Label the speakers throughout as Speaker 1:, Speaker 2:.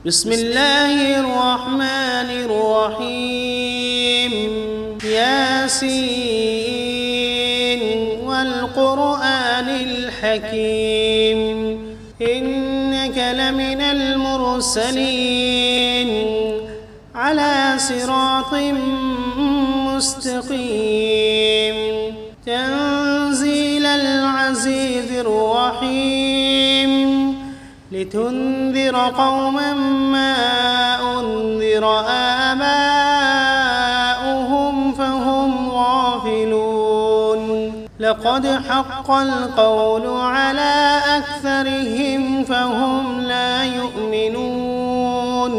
Speaker 1: بسم الله الرحمن الرحيم ياسين والقرآن الحكيم إنك لمن المرسلين على صراط مستقيم تنزيل العزيز الرحيم لتنذر قوما ما أنذر آباؤهم فهم غافلون لقد حق القول على أكثرهم فهم لا يؤمنون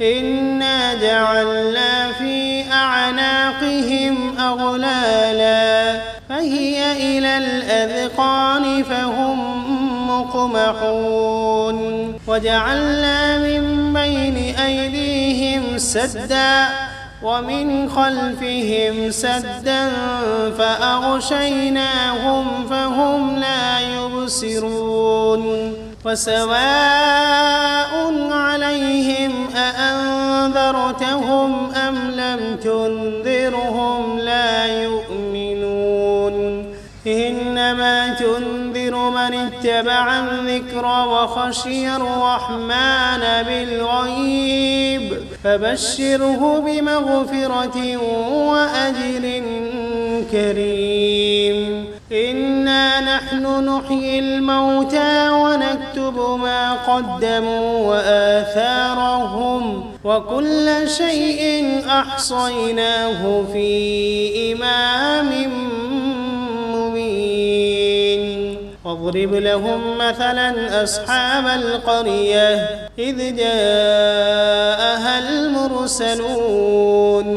Speaker 1: إنا جعلنا في أعناقهم أغلالا فهي إلى الأذقان فهم مقمحون وجعلنا من بين أيديهم سدا ومن خلفهم سدا فأغشيناهم فهم لا يبصرون وسواء عليهم أأنذرتهم أم لم تنذرهم لا يؤمنون إنما تنذر من اتبع الذكر وخشي الرحمن بالغيب فبشره بمغفرة وأجر كريم إنا نحن نحيي الموتى ونكتب ما قدموا وآثارهم وكل شيء أحصيناه في إمام واضرب لهم مثلا أصحاب القرية إذ جاءها المرسلون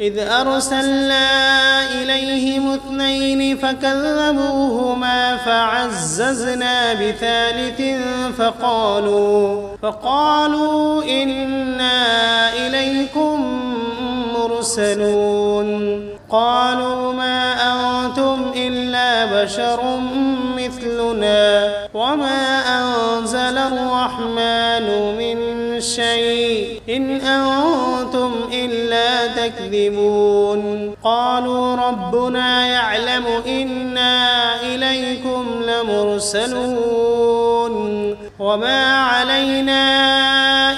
Speaker 1: إذ أرسلنا إليهم 2 فكذبوهما فعززنا بثالث فقالوا إنا إليكم مرسلون قالوا ما أنتم إلا بشر مثلنا وما أنزل الرحمن من شيء إن أنتم إلا تكذبون قالوا ربنا يعلم إنا إليكم لمرسلون وما علينا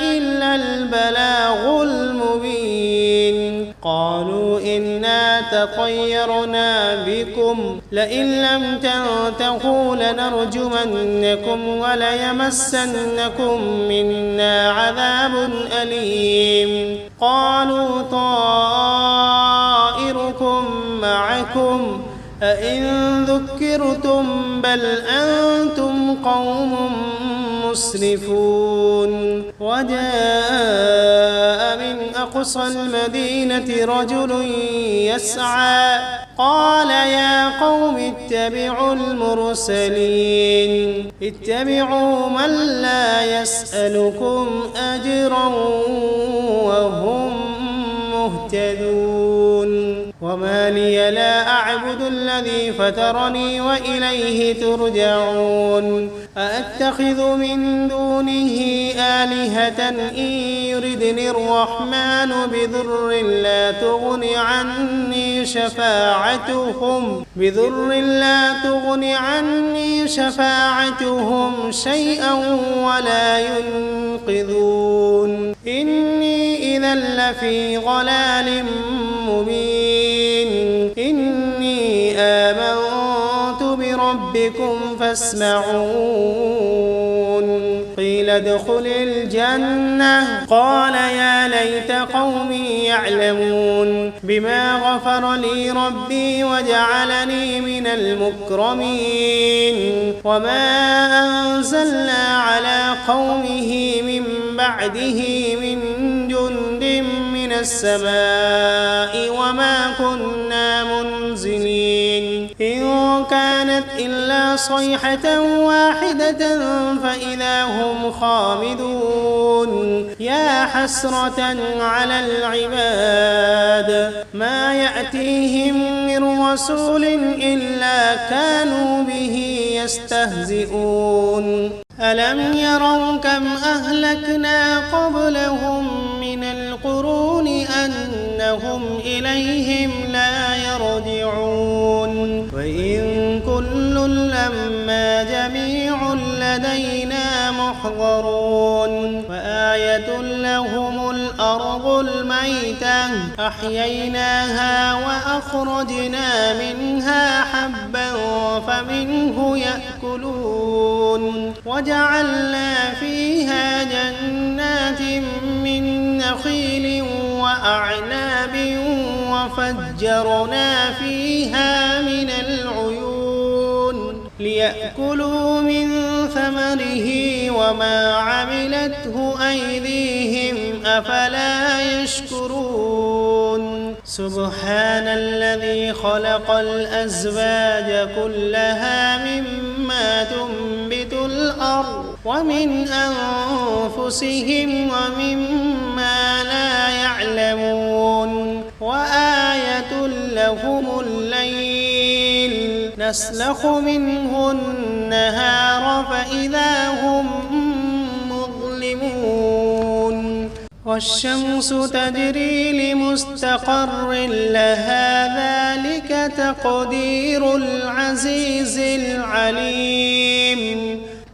Speaker 1: إلا البلاغ المبين قالوا إنا تطيرنا بكم لئن لم تنتهوا لنرجمنكم وليمسنكم منا عذاب أليم قالوا طائركم معكم أئن ذكرتم بل أنتم قوم مسرفون وجاء من أقصى المدينة رجل يسعى قال يا قوم اتبعوا المرسلين اتبعوا من لا يسألكم أجرا وهم مهتدون وما لي لا أعبد الذي فطرني وإليه ترجعون أأتخذ من دونه آلهة إن يردني الرحمن بضر لا تغن عني شفاعتهم شيئا ولا ينقذون إني إذا لفي ضلال مبين إني آمنت بربكم فاسمعون قيل ادخل الجنة قال يا ليت قومي يعلمون بما غفر لي ربي وجعلني من المكرمين وما أنزلنا على قومه من بعده من جند من السماء وما كنا منزلين إن كانت إلا صيحة واحدة فإذا هم خامدون يا حسرة على العباد ما يأتيهم من رسول إلا كانوا به يستهزئون ألم يروا كم أهلكنا قبلهم من القرون أنهم إليهم لا يرجعون وإن كل لما جميع لدينا محضرون وآية لهم الأرض الميتة أحييناها وأخرجنا منها حبا فمنه يأكلون وجعلنا فيها جنات من نخيل وأعناب وفجرنا فيها من العيون ليأكلوا من ثمره وما عملته أيديهم أفلا يشكرون سبحان الذي خلق الأزواج كلها مما تنبت الأرض ومن أنفسهم ومما لا يعلمون وآية لهم الليل نسلخ منه النهار فإذا هم مظلمون والشمس تجري لمستقر لها ذلك تقدير العزيز العليم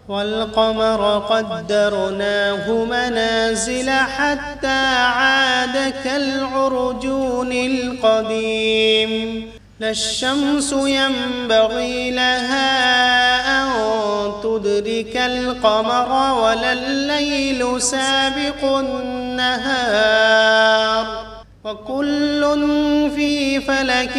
Speaker 1: والقمر قدرناه منازل حتى عاد كالعرجون القديم لا الشمس ينبغي لها أن تدرك القمر ولا الليل سابق النهار وكل في فلك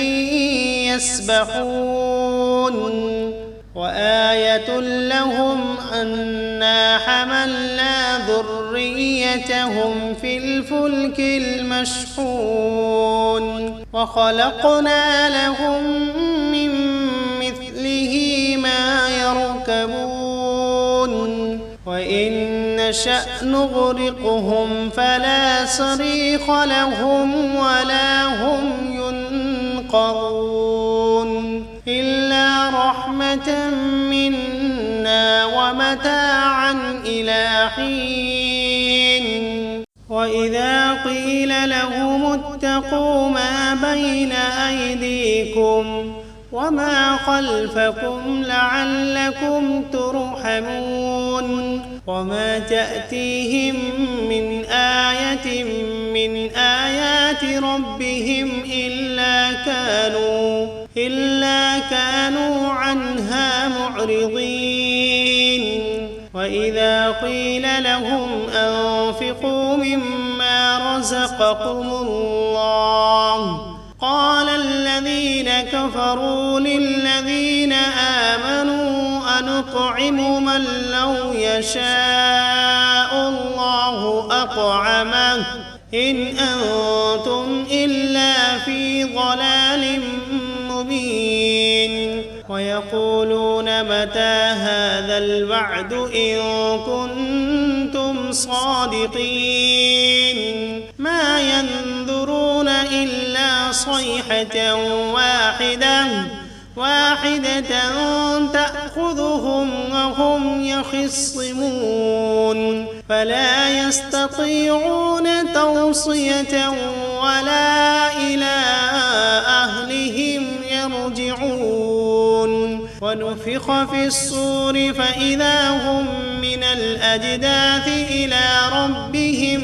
Speaker 1: يسبحون وآية لهم أنا حملنا ذريتهم في الفلك المشحون وخلقنا لهم من مثله ما يركبون وإن نشأ نغرقهم فلا صريخ لهم ولا هم ينقذون إلا رحمة منا ومتاعا إلى حين وإذا قيل لهم اتقوا ما بين أيديكم وما خلفكم لعلكم ترحمون وما تأتيهم من آية من آيات ربهم إلا كانوا عنها معرضين وإذا قيل لهم أنفقوا مما رزقكم الله قال الذين كفروا للذين آمنوا أنطعم من لو يشاء الله أطعمه إن أنتم إلا في ضلال مبين ويقولون متى هذا الوعد إن كنتم صادقين ما ينظرون إلا صيحة واحدة تأخذهم وهم يخصمون فلا يستطيعون توصية ولا إلى أهلهم يرجعون ونفخ في الصور فإذا هم من الأجداث إلى ربهم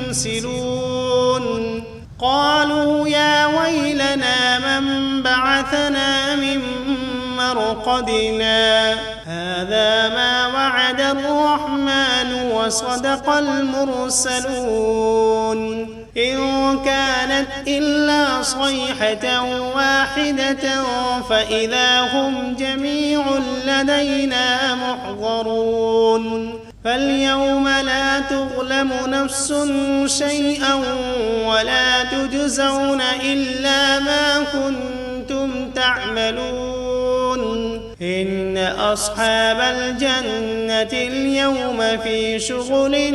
Speaker 1: ينسلون قالوا يا ويلنا من بعثنا من مرقدنا هذا ما وعد الرحمن وصدق المرسلون إن كانت إلا صيحة واحدة فإذا هم جميع لدينا محضرون فاليوم لا تظلم نفس شيئا ولا تجزون إلا ما كنتم تعملون إن أصحاب الجنة اليوم في شغل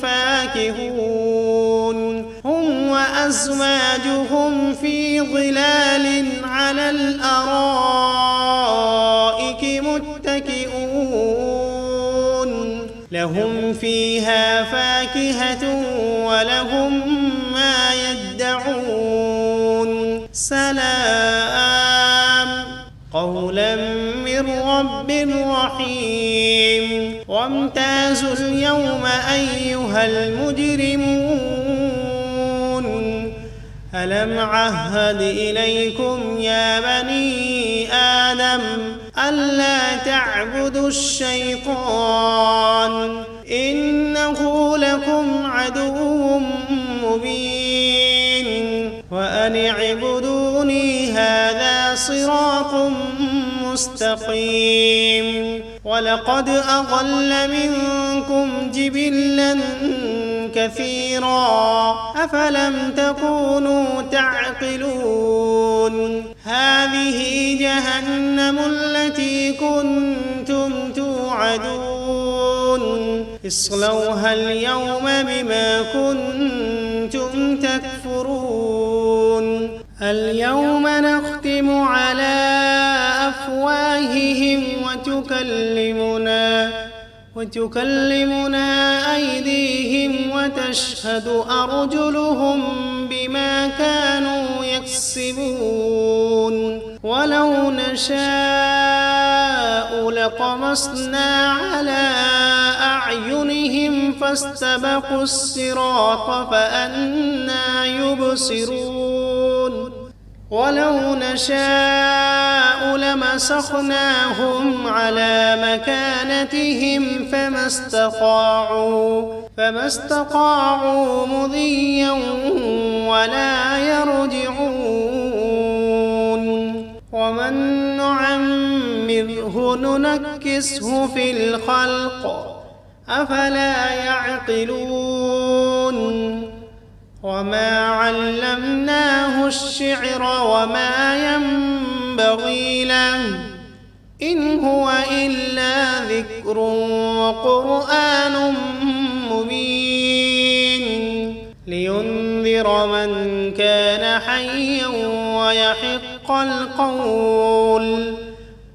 Speaker 1: فاكهون هم وأزواجهم في ظلال على الأرائك متكئون فيها فاكهة ولهم ما يدعون سلام قولا من رب رحيم وامتازوا اليوم أيها المجرمون ألم عهد إليكم يا بني آدم ألا تعبدوا الشيطان إنه لكم عدو مبين وأن اعبدوني هذا صراط مستقيم ولقد أضل منكم جبلا كثيرا أفلم تكونوا تعقلون هذه جهنم التي كنتم توعدون اصلوها اليوم بما كنتم تكفرون اليوم نختم على أفواههم وتكلمنا أيديهم وتشهد أرجلهم بما كانوا يكسبون ولو نشاء لطمسنا على أعينهم فاستبقوا الصراط فأنى يبصرون ولو نشاء لمسخناهم على مكانتهم فما استطاعوا مضيا ولا يرجعون ومن نعمره ننكسه في الخلق أفلا يعقلون وما علمناه الشعر وما ينبغي له إن هو إلا ذكر وقرآن مبين لينذر من كان حيا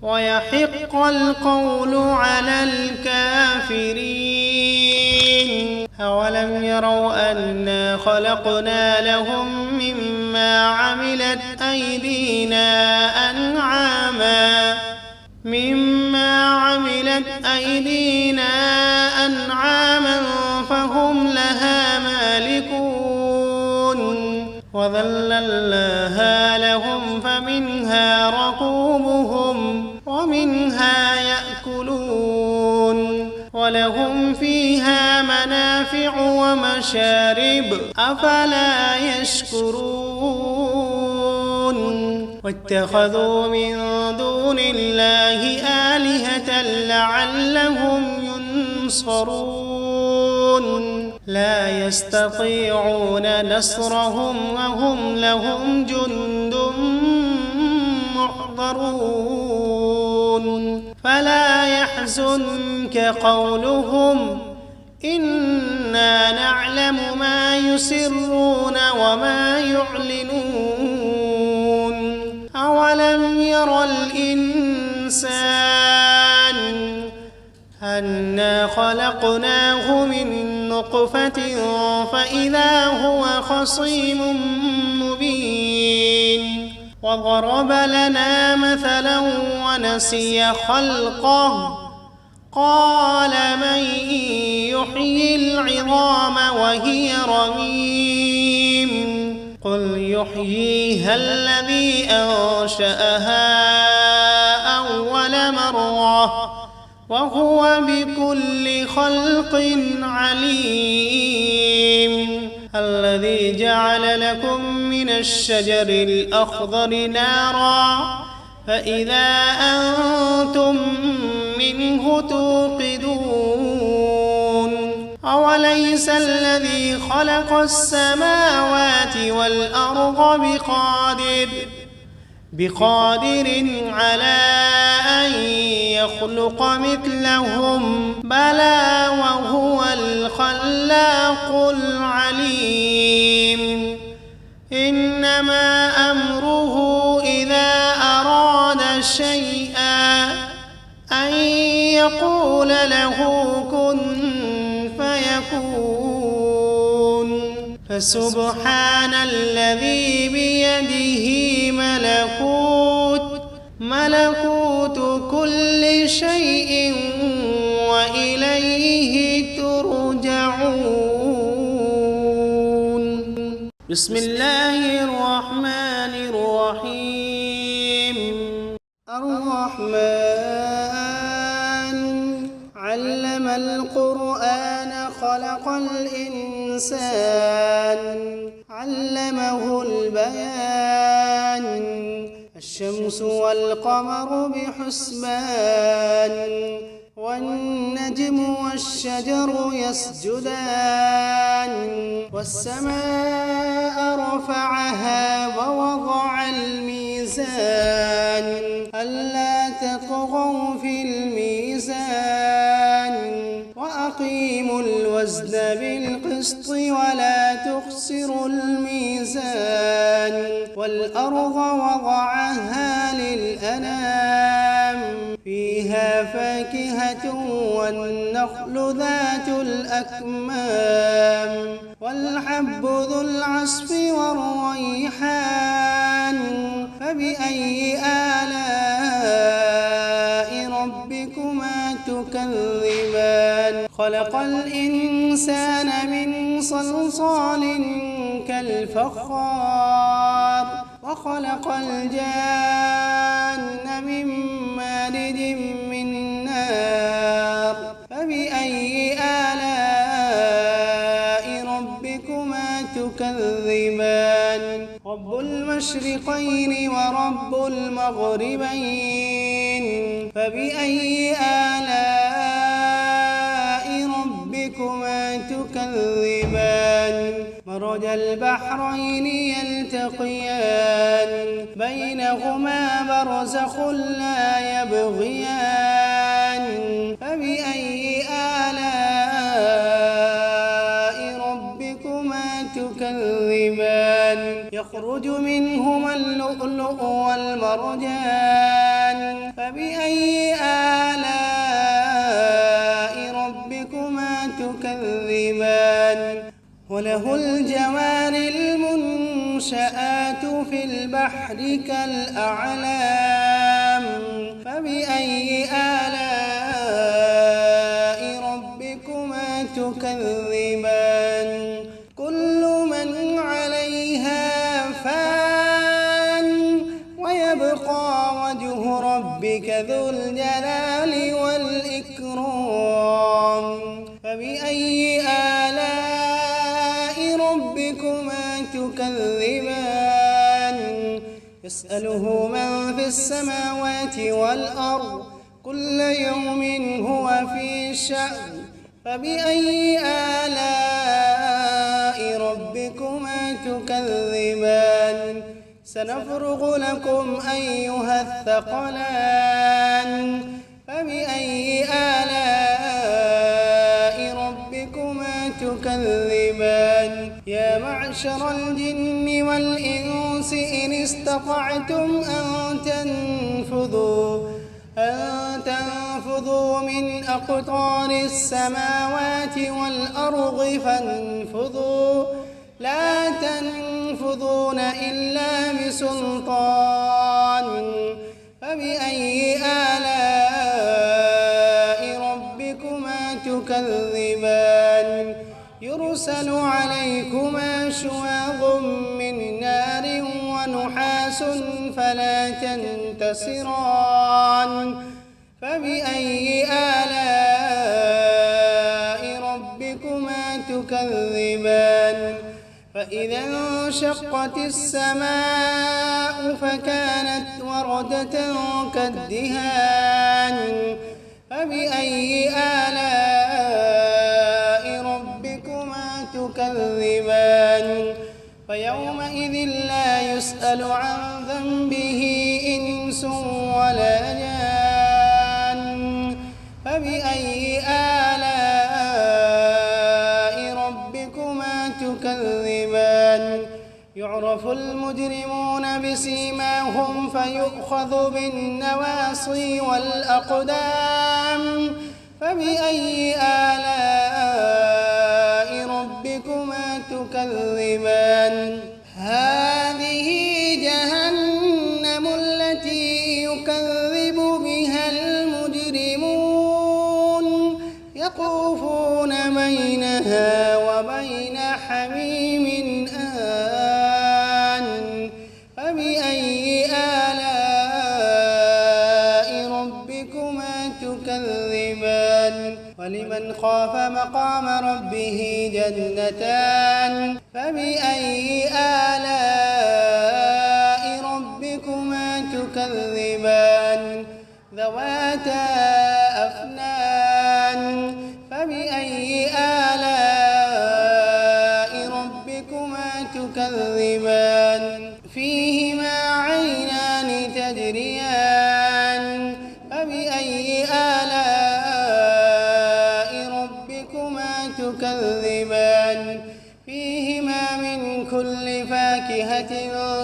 Speaker 1: ويحق القول على الكافرين أولم يروا أنا خلقنا لهم مما عملت أيدينا أنعاما فهم لها مالكون وذللناها لهم فمنها ركوبهم ومنها يأكلون ولهم فيها منافع ومشارب أفلا يشكرون واتخذوا من دون الله آلهة لعلهم ينصرون لا يستطيعون نصرهم وهم لهم جند محضرون فلا يحزنك قولهم إنا نعلم ما يسرون وما يعلنون أولم ير الإنسان أنا خلقناه من نطفة فإذا هو خصيم مبين وضرب لنا مثلا ونسي خلقه قال من يحيي العظام وهي رميم قل يحييها الذي أنشأها أول مرة وهو بكل خلق عليم الذي جعل لكم من الشجر الأخضر نارا فإذا أنتم منه توقدون أوليس الذي خلق السماوات والأرض بقادر على أن يخلق مثلهم بلى وهو الخلاق العليم إنما أمره إذا أراد شيئا أن يقول له كن فسبحان الذي بيده ملكوت كل شيء وإليه ترجعون. بسم الله الرحمن الرحيم. الرحمن علم القرآن خلق الإنسان علمه البيان الشمس والقمر بحسبان والنجم والشجر يسجدان والسماء رفعها ووضع الميزان ألا تطغوا في الميزان وأقيموا الوزن بالقسط ولا تخسروا الميزان والأرض وضعها للأنام فيها فاكهة والنخل ذات الأكمام والحب ذو العصف والريحان فبأي آلاء ربكما تكذبان خلق الإنسان من صلصال كالفخار وخلق الجان من مارج من نار فبأي آلاء ربكما تكذبان رب المشرقين ورب المغربين فبأي آلاء ربكما تكذبان مرج البحرين يلتقيان بينهما برزخ لا يبغيان فبأي آلاء ربكما تكذبان يخرج منهما اللؤلؤ والمرجان فبأي آلاء ربكما تكذبان وله الجوار المنشآت في البحر كالأعلام فبأي آلاء ربكما تكذبان كل من عليها فان ويبقى وجه ربك ذو الجلال والإكرام فبأي آلاء ربكما تكذبان يسأله من في السماوات والأرض كل يوم هو في شأن فبأي آلاء ربكما تكذبان سنفرغ لكم أيها الثقلان فبأي آلاء ربكما تكذبان يا معشر الجن والإنس إن استطعتم أن تنفذوا من أقطار السماوات والأرض فانفذوا لا تنفذون إلا بسلطان فبأي آلاء ربكما تكذبان يرسل عليكما شواظ من نار ونحاس فلا تنتصران فبأي آلاء ربكما تكذبان فإذا انشقت السماء فكانت وردة كالدهان فبأي آلاء ربكما تكذبان فيومئذ لا يسأل عن ذنبه إنس ولا جان فبأي آلاء ربكما تكذبان يعرف المجرمون بسيماهم فيؤخذ بالنواصي والأقدام فبأي آلاء ربكما ربكما تكذبان هذه جهنم التي يكذب بها المجرمون يطوفون بينها وبين حميم آن فبأي آلاء ربكما تكذبان ولمن خاف مقام ربه جنتان فبأي آلاء ربكما تكذبان ذواتا أفنان فبأي آلاء ربكما تكذبان فيهما عينان تجريان فبأي آلاء ربكما تكذبان فيهما من كل فاكهة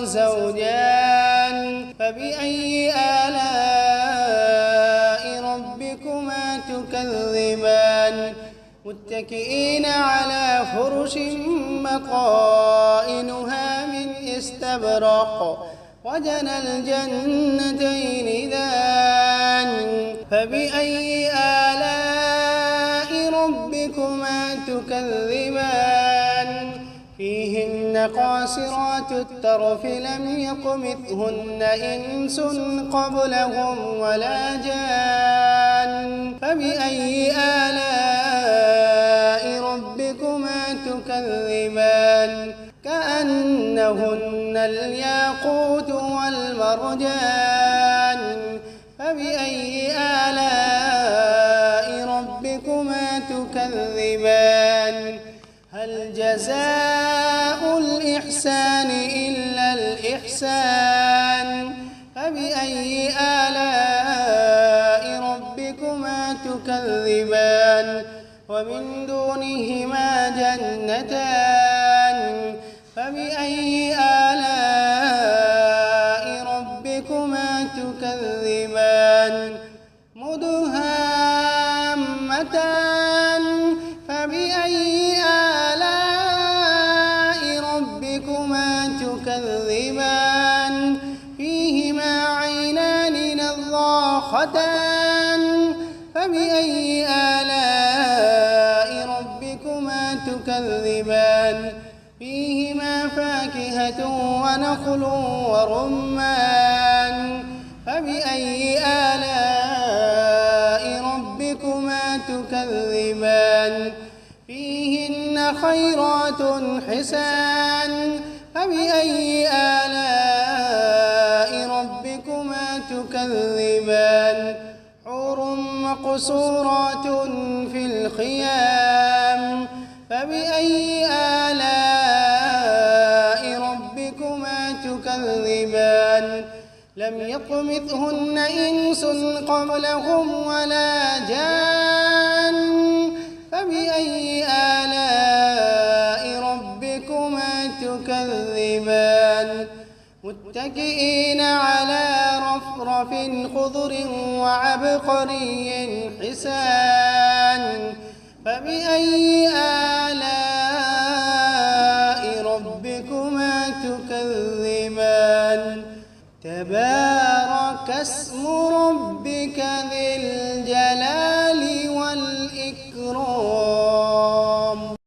Speaker 1: زوجان فبأي آلاء ربكما تكذبان متكئين على فرش مقائنها من استبرق وجنى الجنتين دان فبأي آلاء ربكما تكذبان فيهن قاصرات الطرف لم يطمثهن إنس قبلهم ولا جان فبأي آلاء ربكما تكذبان كأنهن الياقوت والمرجان فبأي آلاء ربكما تكذبان هل جزاء الإحسان إلا الإحسان فبأي آلاء ربكما تكذبان ومن دونهما جنتان فبأي آلاء ربكما تكذبان مدهامتان فبأي آلاء ربكما تكذبان فيهما عينان نضاختان فبأي آلاء ربكما تكذبان فيهما فاكهة ونخل ورمان فبأي آلاء ربكما تكذبان فيهن خيرات حسان فبأي آلاء ربكما تكذبان حور مقصورات في الخيام فبأي آلاء ربكما تكذبان لم يطمثهن إنس قبلهم ولا جان فبأي آلاء ربكما تكذبان متكئين على رفرف خضر وعبقري حسان فبأي آلاء